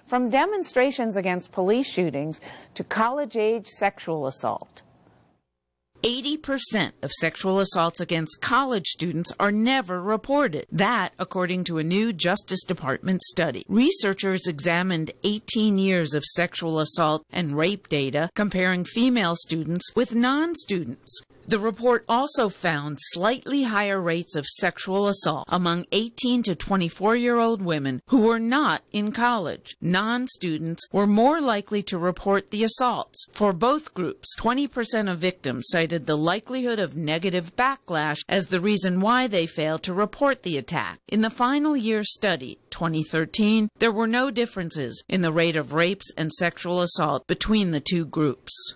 From demonstrations against police shootings to college-age sexual assault. 80% of sexual assaults against college students are never reported. That, according to a new Justice Department study. Researchers examined 18 years of sexual assault and rape data, comparing female students with non-students. The report also found slightly higher rates of sexual assault among 18 to 24-year-old women who were not in college. Non-students were more likely to report the assaults. For both groups, 20% of victims cited the likelihood of negative backlash as the reason why they failed to report the attack. In the final year study, 2013, there were no differences in the rate of rapes and sexual assault between the two groups.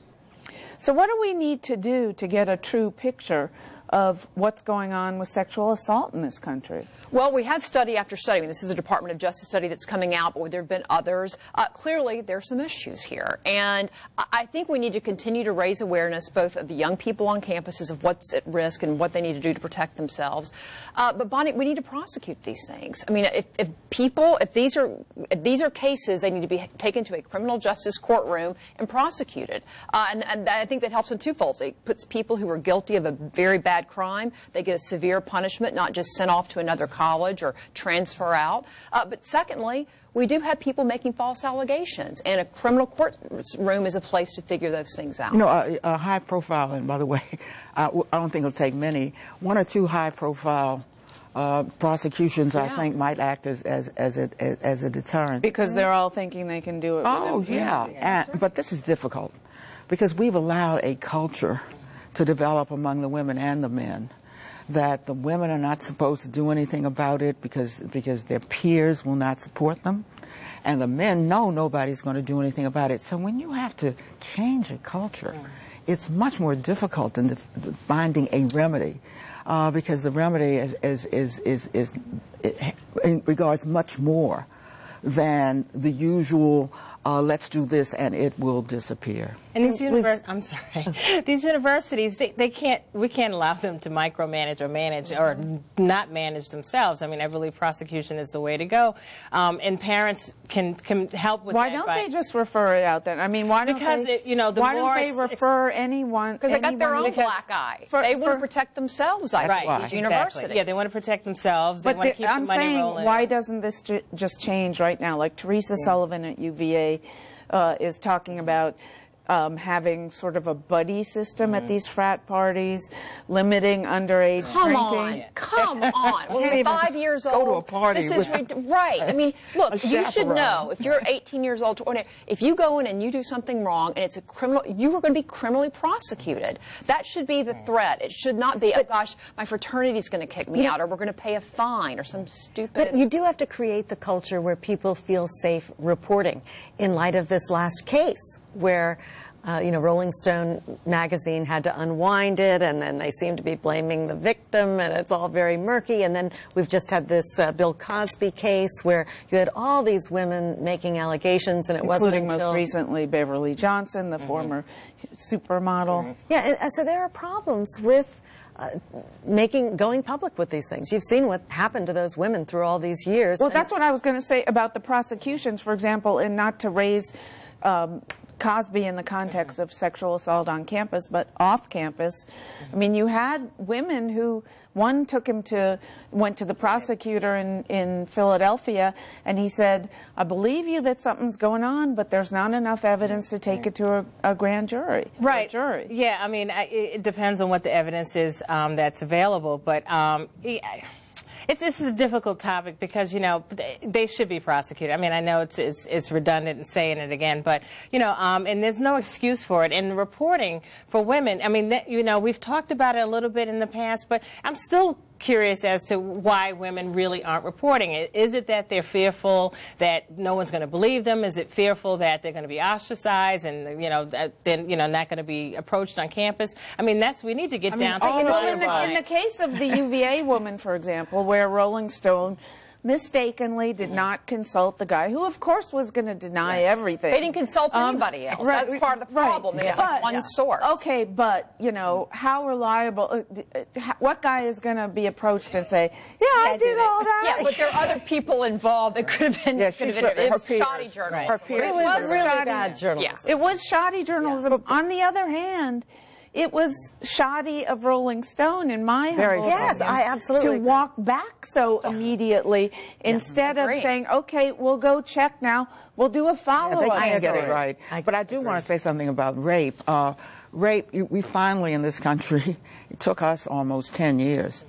So what do we need to do to get a true picture of what's going on with sexual assault in this country? Well, we have study after study. I mean, this is a Department of Justice study that's coming out, but there have been others. Clearly, there are some issues here. And I think we need to continue to raise awareness, both of the young people on campuses, of what's at risk and what they need to do to protect themselves. But, Bonnie, we need to prosecute these things. I mean, if these are cases, they need to be taken to a criminal justice courtroom and prosecuted. And I think that helps in twofold. It puts people who are guilty of a very bad crime, they get a severe punishment, not just sent off to another college or transfer out. But secondly, we do have people making false allegations, and a criminal courtroom is a place to figure those things out. You know, a high profile, and by the way, I don't think it'll take many, one or two high profile prosecutions, I think, might act as a deterrent. Because they're all thinking they can do it. Oh, yeah. But this is difficult because we've allowed a culture to develop among the women and the men that the women are not supposed to do anything about it because their peers will not support them, and the men know nobody's going to do anything about it. So when you have to change a culture, it's much more difficult than finding a remedy, because the remedy it regards much more than the usual let's do this and it will disappear. And these these universities, we can't allow them to micromanage or manage or not manage themselves. I mean, I believe prosecution is the way to go. And parents can help with that. Why don't they just refer it out then? I mean, why don't they refer anyone? Because they got their own black eye. They want to protect themselves, I think, these universities. Yeah, they want to protect themselves. They want to keep the money rolling. I'm saying, why doesn't this just change right now? Like Teresa Sullivan at UVA is talking about having sort of a buddy system at these frat parties, limiting underage drinking. Come on. Well, you're 5 years old. Go to a party. This is right. I mean, look, you should know, if you're 18 years old, if you go in and you do something wrong and it's a criminal, you are going to be criminally prosecuted. That should be the threat. It should not be, oh gosh, my fraternity's going to kick me out, or we're going to pay a fine, or some stupid. But you do have to create the culture where people feel safe reporting, in light of this last case where Rolling Stone magazine had to unwind it, and then they seem to be blaming the victim, and it's all very murky. And then we've just had this Bill Cosby case where you had all these women making allegations, and it wasn't until... Including most recently Beverly Johnson, the former supermodel. Yeah, and so there are problems with going public with these things. You've seen what happened to those women through all these years. Well, that's what I was going to say about the prosecutions, for example, and not to raise Cosby in the context of sexual assault on campus, but off campus. I mean, you had women who, one went to the prosecutor in Philadelphia, and he said, I believe you that something's going on, but there's not enough evidence to take it to a grand jury. Right. Yeah, I mean, it depends on what the evidence is that's available, but this is a difficult topic because, they should be prosecuted. I mean, I know it's redundant in saying it again, but, and there's no excuse for it. And reporting for women, I mean, we've talked about it a little bit in the past, but I'm still curious as to why women really aren't reporting it. Is it that they're fearful that no one's going to believe them? Is it fearful that they're going to be ostracized and, then, not going to be approached on campus? I mean, we need to get down to in the case of the UVA woman, for example, where Rolling Stone mistakenly did not consult the guy, who of course was going to deny everything. They didn't consult anybody else. Right, That's part of the problem. They had like one source. Okay, but, you know, how reliable, what guy is going to be approached and say, yeah, I did all that? Yeah, but there are other people involved. It could have been, it was shoddy journalism. It was really bad journalism. It was shoddy journalism. On the other hand, it was shoddy of Rolling Stone, in my humble opinion, Yes, I absolutely to agree. walk back so immediately instead of saying, okay, we'll go check now, we'll do a follow-up. They can't get it right. But I do agree. want to say something about rape. Rape, we finally in this country, it took us almost 10 years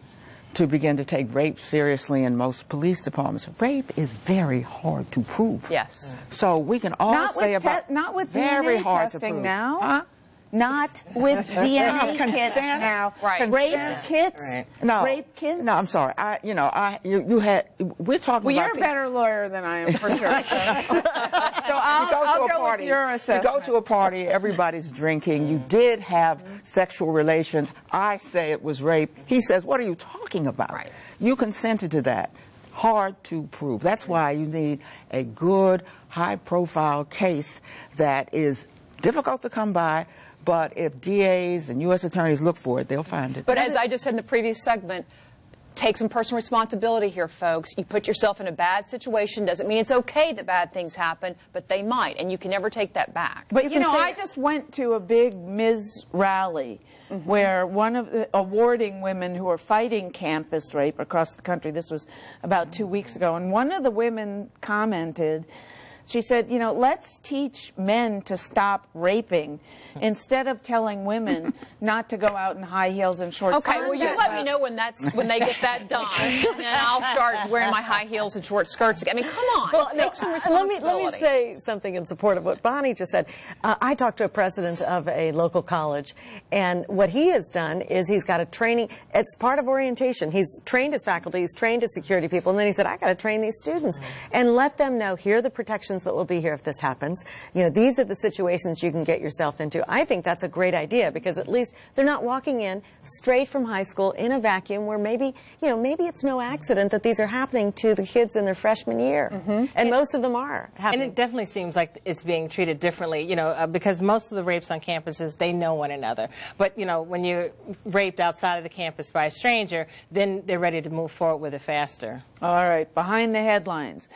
to begin to take rape seriously in most police departments. Rape is very hard to prove. Yes. So we can all Not say with about not with very DNA hard to testing prove. now. Huh? Not with DNA kits Consent. now. Right. Rape kits. No, Rape kits. No, I'm sorry. You had. We're talking Well, about. you're a better lawyer than I am, for sure. So I'll go with your assessment. You go to a party, everybody's drinking. You did have sexual relations. I say it was rape. He says, "What are you talking about?" Right. You consented to that. Hard to prove. That's why you need a good, high-profile case that is difficult to come by. But if DAs and U.S. attorneys look for it, they'll find it. But as I just said in the previous segment, take some personal responsibility here, folks. You put yourself in a bad situation. Doesn't mean it's okay that bad things happen, but they might, and you can never take that back. But, you know, I just went to a big Ms. rally where one of the awarding women who are fighting campus rape across the country, this was about 2 weeks ago, and one of the women commented, she said, you know, let's teach men to stop raping instead of telling women not to go out in high heels and short skirts. Okay, well, you let me know when they get that done, and then I'll start wearing my high heels and short skirts again. I mean, come on, take some responsibility. Let me say something in support of what Bonnie just said. I talked to a president of a local college, and what he has done is he's got a training. It's part of orientation. He's trained his faculty, he's trained his security people, and then he said, I got to train these students and let them know, here are the protections that will be here if this happens. You know, these are the situations you can get yourself into. I think that's a great idea, because at least they're not walking in straight from high school in a vacuum where maybe it's no accident that these are happening to the kids in their freshman year. And most of them are happening. And it definitely seems like it's being treated differently, you know, because most of the rapes on campuses, they know one another. But, you know, when you're raped outside of the campus by a stranger, then they're ready to move forward with it faster. All right, behind the headlines.